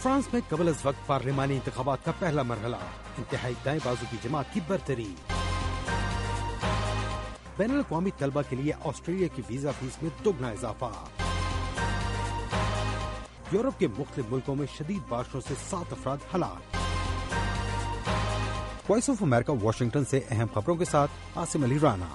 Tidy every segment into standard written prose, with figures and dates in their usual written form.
France میں قبل از وقت پارلیمانی انتخابات کا پہلا مرحلہ، انتہائی دائیں بازو کی جماعت کی برتری۔ بین الاقوامی طلبہ کے لیے آسٹریلیا کی ویزا فیس میں دگنا اضافہ۔ یورپ کے مختلف ملکوں میں شدید بارشوں سے 7 افراد ہلاک۔ وائس آف امریکہ واشنگٹن سے اہم خبروں کے ساتھ عاصم علی رانا۔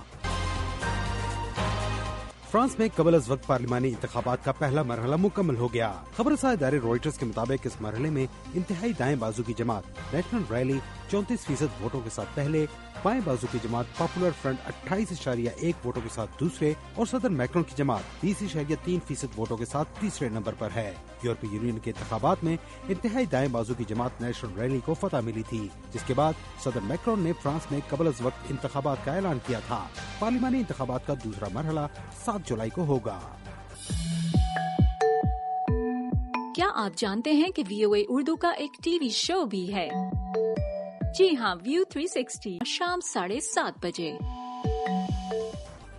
فرانس میں قبل از وقت پارلیمانی انتخابات کا پہلا مرحلہ مکمل ہو گیا۔ خبر رساں ادارے روئٹرز کے مطابق اس مرحلے میں انتہائی دائیں بازو کی جماعت نیشنل ریلی 34% ووٹوں کے ساتھ پہلے، بائیں بازو کی جماعت پاپولر فرنٹ 28.1 ووٹوں کے ساتھ دوسرے اور صدر میکرون کی جماعت 20.3% ووٹوں کے ساتھ تیسرے نمبر پر ہے۔ یورپی یونین کے انتخابات میں انتہائی دائیں بازو کی جماعت نیشنل ریلی کو فتح ملی تھی، جس کے بعد صدر میکرون نے فرانس میں قبل از وقت انتخابات کا اعلان کیا تھا۔ پارلیمانی انتخابات کا دوسرا مرحلہ 7 جولائی کو ہوگا۔ کیا آپ جانتے ہیں کہ VOA اردو کا ایک ٹی وی شو بھی ہے؟ جی ہاں، ویو 360 شام 7:30 بجے۔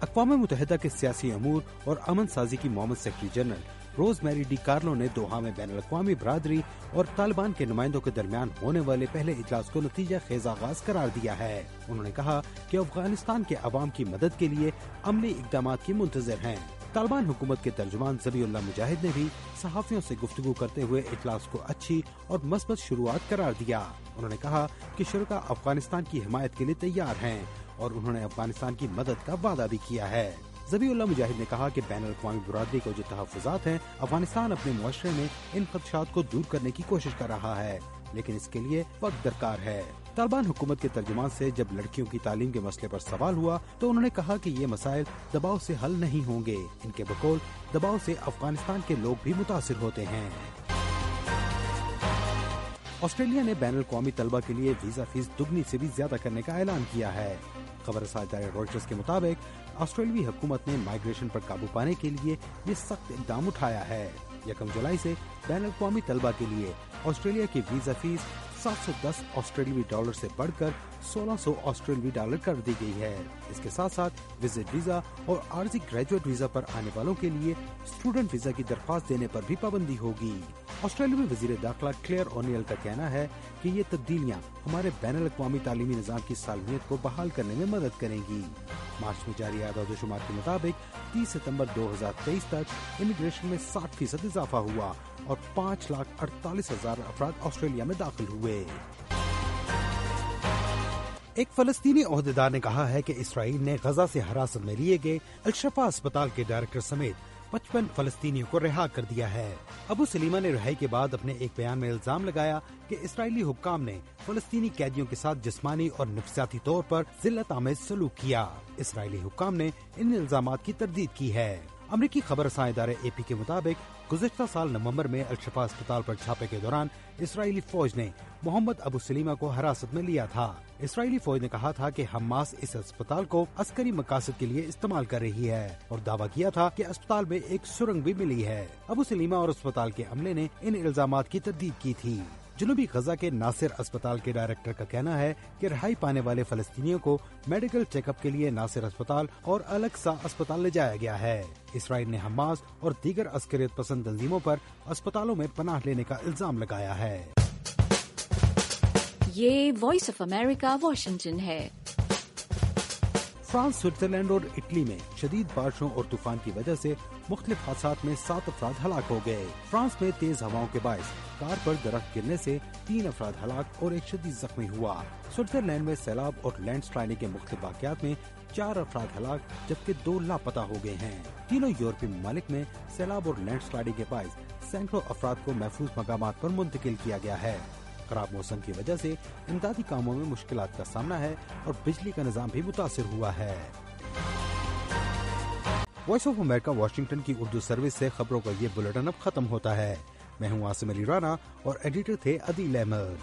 اقوام متحدہ کے سیاسی امور اور امن سازی کی معاون سیکرٹری جنرل روز میری ڈی کارلو نے دوحہ میں بین الاقوامی برادری اور طالبان کے نمائندوں کے درمیان ہونے والے پہلے اجلاس کو نتیجہ خیز آغاز قرار دیا ہے۔ انہوں نے کہا کہ افغانستان کے عوام کی مدد کے لیے عملی اقدامات کی منتظر ہیں۔ طالبان حکومت کے ترجمان ذبیح اللہ مجاہد نے بھی صحافیوں سے گفتگو کرتے ہوئے اجلاس کو اچھی اور مثبت شروعات قرار دیا۔ انہوں نے کہا کہ شرکاء افغانستان کی حمایت کے لیے تیار ہیں اور انہوں نے افغانستان کی مدد کا وعدہ بھی کیا ہے۔ ذبیح اللہ مجاہد نے کہا کہ بین الاقوامی برادری کو جو تحفظات ہیں، افغانستان اپنے معاشرے میں ان خدشات کو دور کرنے کی کوشش کر رہا ہے، لیکن اس کے لیے وقت درکار ہے۔ طالبان حکومت کے ترجمان سے جب لڑکیوں کی تعلیم کے مسئلے پر سوال ہوا تو انہوں نے کہا کہ یہ مسائل دباؤ سے حل نہیں ہوں گے۔ ان کے بقول دباؤ سے افغانستان کے لوگ بھی متاثر ہوتے ہیں۔ آسٹریلیا نے بین الاقوامی طلبہ کے لیے ویزا فیس دگنی سے بھی زیادہ کرنے کا اعلان کیا ہے۔ خبر رساں ادارے روئٹرز کے مطابق آسٹریلوی حکومت نے مائیگریشن پر قابو پانے کے لیے یہ سخت اقدام اٹھایا ہے۔ 1 جولائی سے بین الاقوامی طلبہ کے لیے آسٹریلیا کی ویزا فیس 710 آسٹریلوی ڈالر سے بڑھ کر 1600 آسٹریلوی ڈالر کر دی گئی ہے۔ اس کے ساتھ ساتھ وزٹ ویزا اور عارضی گریجویٹ ویزا پر آنے والوں کے لیے اسٹوڈنٹ ویزا کی درخواست دینے پر بھی پابندی ہوگی۔ آسٹریلوی وزیر داخلہ کلیئر اونیل کا کہنا ہے کہ یہ تبدیلیاں ہمارے بین الاقوامی تعلیمی نظام کی سالمیت کو بحال کرنے میں مدد کریں گی۔ مارچ میں جاری اعداد و شمار کے مطابق 30 ستمبر 2023 تک امیگریشن میں 60% اضافہ ہوا اور 5,48,000 افراد آسٹریلیا میں داخل ہوئے۔ ایک فلسطینی عہدیدار نے کہا ہے کہ اسرائیل نے غزہ سے حراست میں لیے گئے الشفا اسپتال کے ڈائریکٹر سمیت 55 فلسطینیوں کو رہا کر دیا ہے۔ ابو سلیمہ نے رہائی کے بعد اپنے ایک بیان میں الزام لگایا کہ اسرائیلی حکام نے فلسطینی قیدیوں کے ساتھ جسمانی اور نفسیاتی طور پر ذلت آمیز سلوک کیا۔ اسرائیلی حکام نے ان الزامات کی تردید کی ہے۔ امریکی خبر رساں ادارے AP کے مطابق گزشتہ سال نومبر میں الشفا اسپتال پر چھاپے کے دوران اسرائیلی فوج نے محمد ابو سلیمہ کو حراست میں لیا تھا۔ اسرائیلی فوج نے کہا تھا کہ حماس اس اسپتال کو عسکری مقاصد کے لیے استعمال کر رہی ہے اور دعویٰ کیا تھا کہ اسپتال میں ایک سرنگ بھی ملی ہے۔ ابو سلیمہ اور اسپتال کے عملے نے ان الزامات کی تردید کی تھی۔ جنوبی غزہ کے ناصر اسپتال کے ڈائریکٹر کا کہنا ہے کہ رہائی پانے والے فلسطینیوں کو میڈیکل چیک اپ کے لیے ناصر اسپتال اور الاقصی اسپتال لے جایا گیا ہے۔ اسرائیل نے حماس اور دیگر عسکریت پسند تنظیموں پر اسپتالوں میں پناہ لینے کا الزام لگایا ہے۔ یہ وائس آف امریکہ واشنگٹن ہے۔ فرانس، سوئٹزرلینڈ اور اٹلی میں شدید بارشوں اور طوفان کی وجہ سے مختلف حادثات میں 7 افراد ہلاک ہو گئے۔ فرانس میں تیز ہواؤں کے باعث کار پر درخت گرنے سے 3 افراد ہلاک اور ایک شدید زخمی ہوا۔ سوئٹزرلینڈ میں سیلاب اور لینڈ سلائڈنگ کے مختلف واقعات میں 4 افراد ہلاک جبکہ 2 لاپتہ ہو گئے ہیں۔ تینوں یورپی ممالک میں سیلاب اور لینڈ سلائڈنگ کے باعث سینکڑوں افراد کو محفوظ مقامات پر منتقل کیا گیا ہے۔ خراب موسم کی وجہ سے امدادی کاموں میں مشکلات کا سامنا ہے اور بجلی کا نظام بھی متاثر ہوا ہے۔ وائس آف امریکہ واشنگٹن کی اردو سروس سے خبروں کا یہ بلیٹن اب ختم ہوتا ہے۔ میں ہوں عاصم علی رانا اور ایڈیٹر تھے عدیل احمد۔